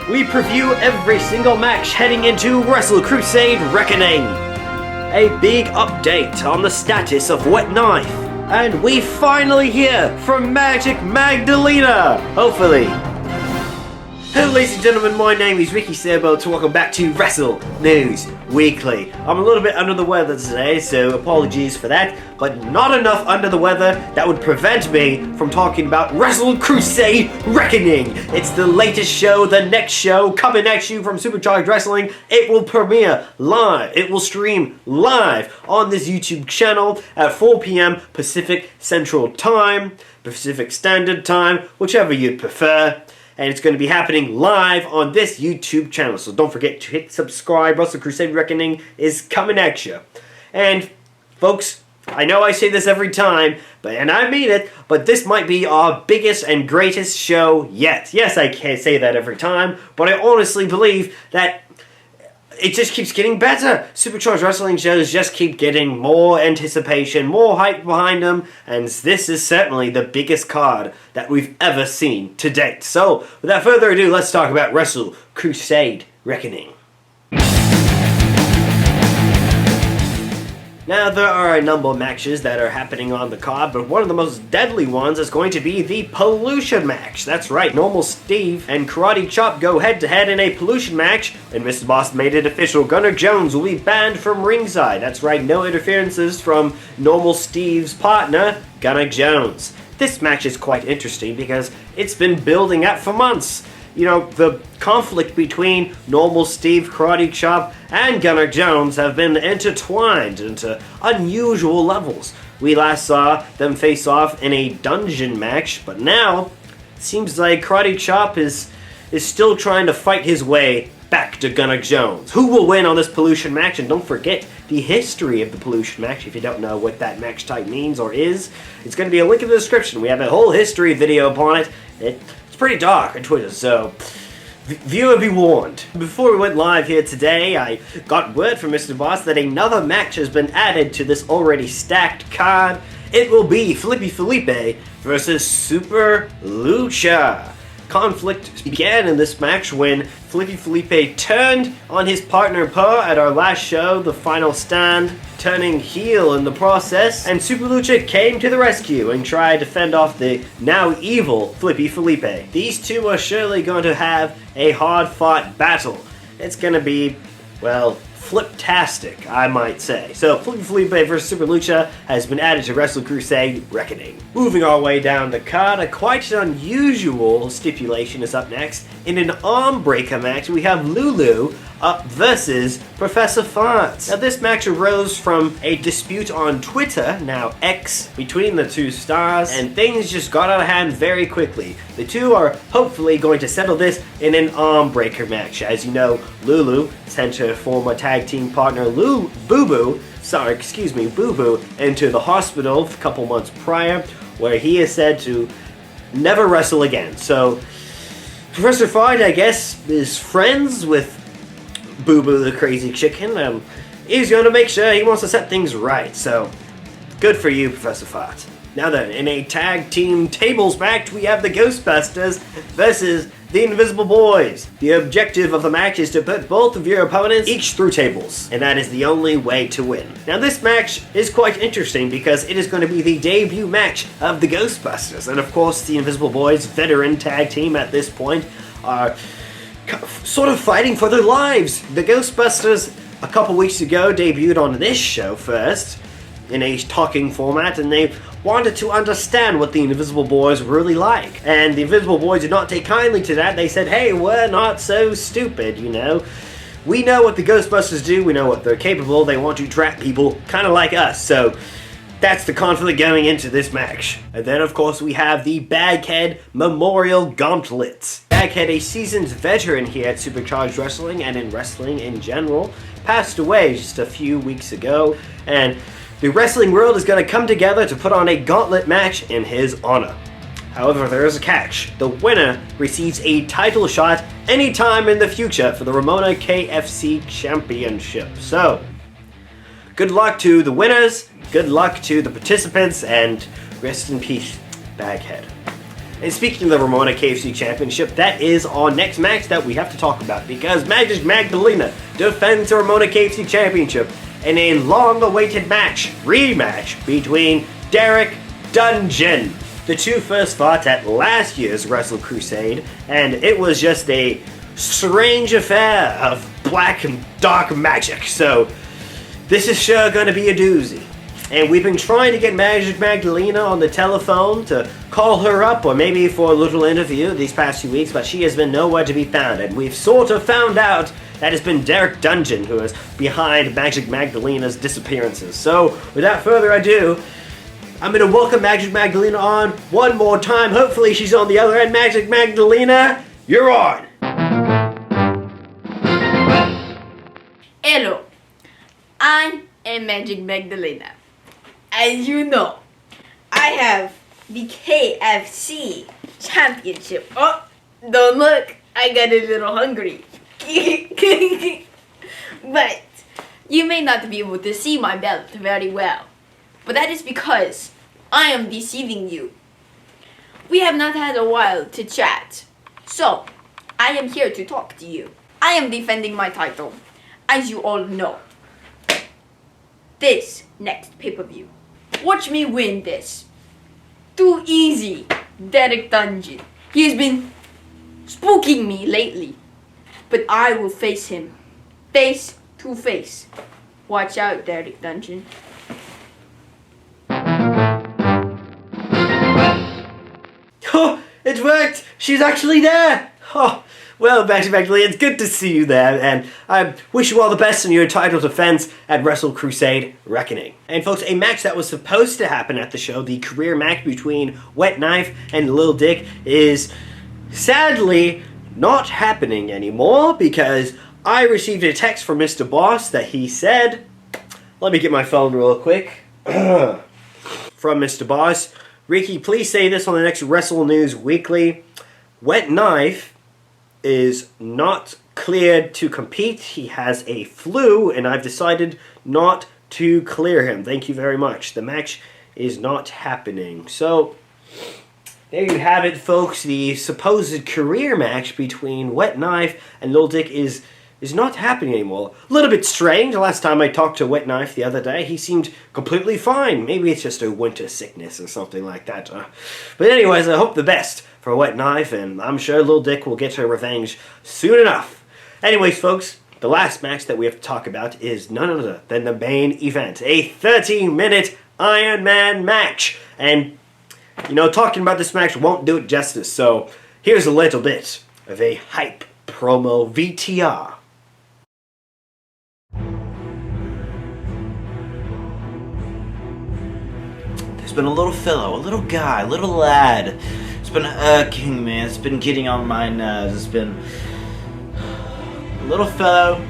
we preview every single match heading into Wrestle Crusade Reckoning. A big update on the status of Wet Knife. And we finally hear from Magic Magdalena, hopefully. Hello ladies and gentlemen, my name is Ricky Sailboat, so welcome back to Wrestle News Weekly. I'm a little bit under the weather today, so apologies for that, but not enough under the weather that would prevent me from talking about Wrestle Crusade Reckoning. It's the latest show, the next show, coming at you from Supercharged Wrestling. It will premiere live, it will stream live on this YouTube channel at 4 p.m. Pacific Central Time, Pacific Standard Time, whichever you'd prefer. And it's going to be happening live on this YouTube channel. So don't forget to hit subscribe. Wrestle Crusade Reckoning is coming at you. And folks, I know I say this every time, and I mean it, but this might be our biggest and greatest show yet. Yes, I can't say that every time, but I honestly believe that it just keeps getting better. Supercharged Wrestling shows just keep getting more anticipation, more hype behind them, and this is certainly the biggest card that we've ever seen to date. So, without further ado, let's talk about Wrestle Crusade Reckoning. Now, there are a number of matches that are happening on the card, but one of the most deadly ones is going to be the Pollution match. That's right, Normal Steve and Karate Chop go head-to-head in a Pollution match, and Mr. Boss made it official. Gunnar Jones will be banned from ringside. That's right, no interferences from Normal Steve's partner, Gunnar Jones. This match is quite interesting because it's been building up for months. You know, the conflict between Normal Steve, Karate Chop, and Gunnar Jones have been intertwined into unusual levels. We last saw them face off in a dungeon match, but now it seems like Karate Chop is still trying to fight his way back to Gunnar Jones. Who will win on this Pollution match? And don't forget the history of the Pollution match if you don't know what that match type means or is. It's going to be a link in the description. We have a whole history video upon it. It's pretty dark on Twitter, so viewer be warned. Before we went live here today, I got word from Mr. Boss that another match has been added to this already stacked card. It will be Flippy Felipe versus Super Lucha. Conflict began in this match when Flippy Felipe turned on his partner Po at our last show, The Final Stand, turning heel in the process, and Super Lucha came to the rescue and tried to fend off the now evil Flippy Felipe. These two are surely going to have a hard-fought battle. It's going to be, well, flip-tastic, I might say. So, Flippy Felipe vs. Super Lucha has been added to Wrestle Crusade Reckoning. Moving our way down the card, a quite unusual stipulation is up next. In an arm breaker match, we have Lulu up versus Professor Farts. Now, this match arose from a dispute on Twitter, now X, between the two stars, and things just got out of hand very quickly. The two are hopefully going to settle this in an arm breaker match. As you know, Lulu sent her former tag team partner Boo Boo into the hospital a couple months prior, where he is said to never wrestle again. So, Professor Fart, I guess, is friends with Boo Boo the Crazy Chicken. He's going to make sure he wants to set things right, so good for you, Professor Fart. Now then, in a tag team tables match, we have the Ghostbusters versus the Invisible Boys. The objective of the match is to put both of your opponents each through tables, and that is the only way to win. Now this match is quite interesting because it is going to be the debut match of the Ghostbusters, and of course the Invisible Boys, veteran tag team at this point, are sort of fighting for their lives. The Ghostbusters a couple weeks ago debuted on this show first in a talking format, and they wanted to understand what the Invisible Boys were really like. And the Invisible Boys did not take kindly to that. They said, hey, we're not so stupid, you know. We know what the Ghostbusters do, we know what they're capable, they want to trap people kind of like us, so that's the conflict going into this match. And then, of course, we have the Baghead Memorial Gauntlet. Baghead, a seasoned veteran here at Supercharged Wrestling and in wrestling in general, passed away just a few weeks ago, and the wrestling world is going to come together to put on a gauntlet match in his honor. However, there is a catch. The winner receives a title shot anytime in the future for the Ramona KFC Championship. So, good luck to the winners, good luck to the participants, and rest in peace, Baghead. And speaking of the Ramona KFC Championship, that is our next match that we have to talk about because Magdalena defends the Ramona KFC Championship in a long-awaited rematch between Derek Dungeon. The two first fought at last year's Wrestle Crusade, and it was just a strange affair of black and dark magic. So this is sure going to be a doozy. And we've been trying to get Magdalena on the telephone to call her up or maybe for a little interview these past few weeks, but she has been nowhere to be found. And we've sort of found out that it's been Derek Dungeon who is behind Magdalena's disappearances. So without further ado, I'm going to welcome Magdalena on one more time. Hopefully she's on the other end. Magdalena, you're on. Hello, I am Magdalena. As you know, I have the KFC Championship. Oh, don't look, I got a little hungry. But you may not be able to see my belt very well. But that is because I am deceiving you. We have not had a while to chat. So, I am here to talk to you. I am defending my title, as you all know. This next pay-per-view. Watch me win this. Too easy, Derek Dungeon. He has been spooking me lately. But I will face him. Face to face. Watch out, Derek Dungeon. Oh, it worked! She's actually there! Oh, well, Magdalena, it's good to see you there, and I wish you all the best in your title defense at Wrestle Crusade Reckoning. And folks, a match that was supposed to happen at the show, the career match between Wet Knife and Lil Dick, is sadly not happening anymore because I received a text from Mr. Boss that he said, let me get my phone real quick, from Mr. Boss, Ricky, please say this on the next Wrestle News Weekly. Wet Knife is not cleared to compete. He has a flu, and I've decided not to clear him. Thank you very much. The match is not happening. So, there you have it, folks. The supposed career match between Wet Knife and Lil Dick is not happening anymore. A little bit strange. The last time I talked to Wet Knife the other day, he seemed completely fine. Maybe it's just a winter sickness or something like that. But anyways, I hope the best for Wet Knife, and I'm sure Lil Dick will get her revenge soon enough. Anyways, folks, the last match that we have to talk about is none other than the main event. A 30-minute Iron Man match. And, you know, talking about this match won't do it justice, so here's a little bit of a hype promo VTR. There's been a little fellow, a little guy, a little lad. It's been irking me, it's been getting on my nerves. It's been a little fellow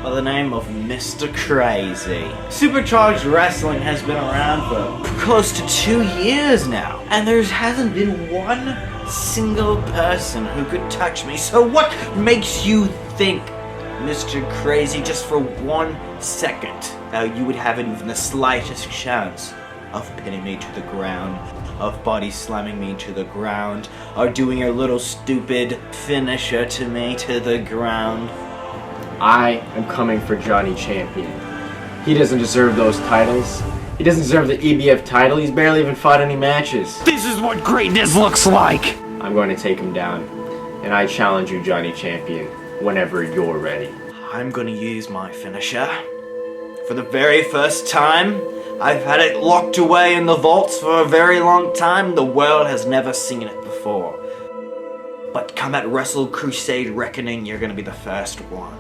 by the name of Mr. Crazy. Supercharged Wrestling has been around for close to 2 years now, and there hasn't been one single person who could touch me. So what makes you think, Mr. Crazy, just for 1 second, you would have even the slightest chance of pinning me to the ground, of body slamming me to the ground, or doing your little stupid finisher to me to the ground? I am coming for Johnny Champion. He doesn't deserve those titles. He doesn't deserve the EBF title. He's barely even fought any matches. This is what greatness looks like! I'm going to take him down, and I challenge you, Johnny Champion, whenever you're ready. I'm gonna use my finisher. For the very first time, I've had it locked away in the vaults for a very long time. The world has never seen it before. But come at Wrestle Crusade Reckoning, you're gonna be the first one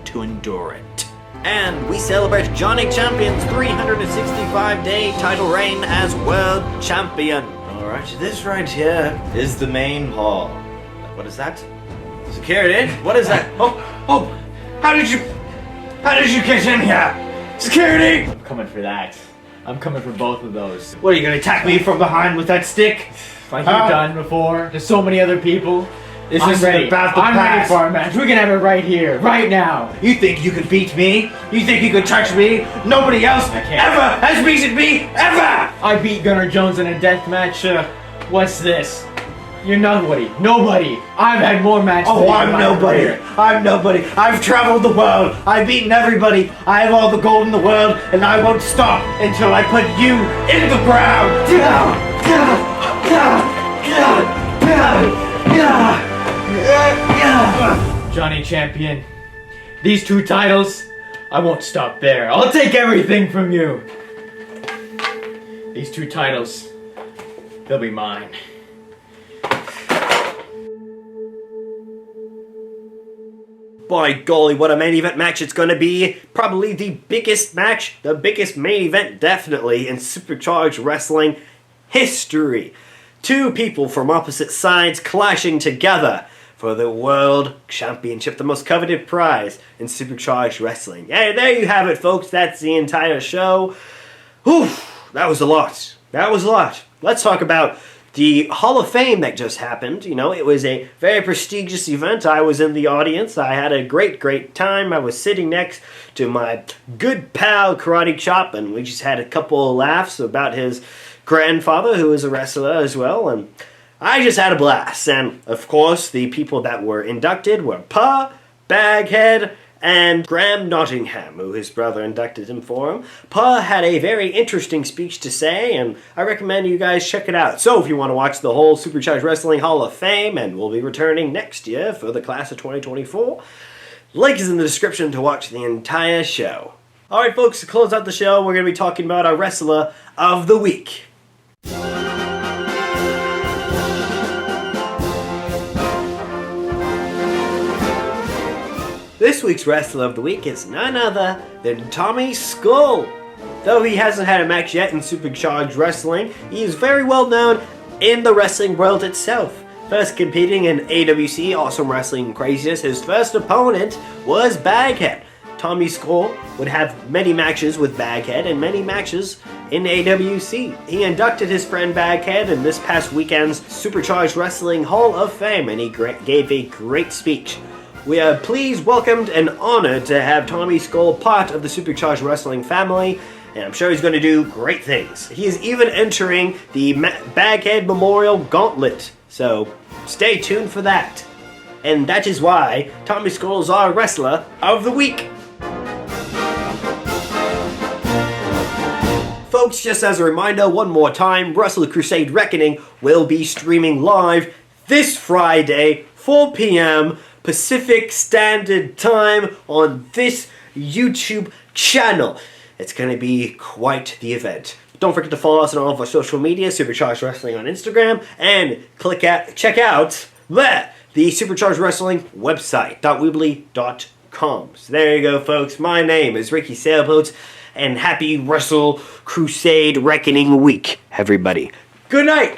to endure it. And we celebrate Johnny Champion's 365-day title reign as World Champion. Alright, this right here is the main hall. What is that? Security? What is that? Oh, how did you get in here? Security! I'm coming for that. I'm coming for both of those. What, are you gonna attack me from behind with that stick? Like you've done before. There's so many other people. This I'm is ready. about the I'm past. ready for our match. We can have it right here, right now. You think you can beat me? You think you can touch me? Nobody else I can't. ever has beaten me, ever! I beat Gunnar Jones in a death match What's this? You're nobody. Nobody. I've had more matches. Oh, I'm nobody. I'm nobody. I've traveled the world. I've beaten everybody. I have all the gold in the world, and I won't stop until I put you in the ground. Johnny Champion, these 2 titles, I won't stop there. I'll take everything from you. These 2 titles, they'll be mine. By golly, what a main event match it's going to be. Probably the biggest match, the biggest main event definitely in Supercharged Wrestling history. 2 people from opposite sides clashing together for the World Championship, the most coveted prize in Supercharged Wrestling. Hey, there you have it, folks. That's the entire show. Whew, that was a lot. That was a lot. Let's talk about the Hall of Fame that just happened. You know, it was a very prestigious event. I was in the audience. I had a great time. I was sitting next to my good pal Karate Chop, and we just had a couple of laughs about his grandfather, who is a wrestler as well, and I just had a blast. And, of course, the people that were inducted were Pa, Baghead, and Graham Nottingham, who his brother inducted him for him. Pa had a very interesting speech to say, and I recommend you guys check it out. So if you want to watch the whole Supercharged Wrestling Hall of Fame, and we'll be returning next year for the class of 2024, link is in the description to watch the entire show. Alright folks, to close out the show, we're going to be talking about our Wrestler of the Week. This week's Wrestler of the Week is none other than Tommy Skull. Though he hasn't had a match yet in Supercharged Wrestling, he is very well known in the wrestling world itself. First competing in AWC Awesome Wrestling Craziness, his first opponent was Baghead. Tommy Skull would have many matches with Baghead and many matches in AWC. He inducted his friend Baghead in this past weekend's Supercharged Wrestling Hall of Fame, and he gave a great speech. We are pleased, welcomed, and honored to have Tommy Skull part of the Supercharged Wrestling family, and I'm sure he's going to do great things. He is even entering the Baghead Memorial Gauntlet, so stay tuned for that. And that is why Tommy Skull is our Wrestler of the Week. Folks, just as a reminder, one more time, Wrestle Crusade Reckoning will be streaming live this Friday, 4 p.m., Pacific Standard Time on this YouTube channel. It's going to be quite the event. Don't forget to follow us on all of our social media, Supercharged Wrestling on Instagram, and check out the Supercharged Wrestling website, .weebly.com. So there you go, folks. My name is Ricky Sailboats, and happy Wrestle Crusade Reckoning Week, everybody. Good night!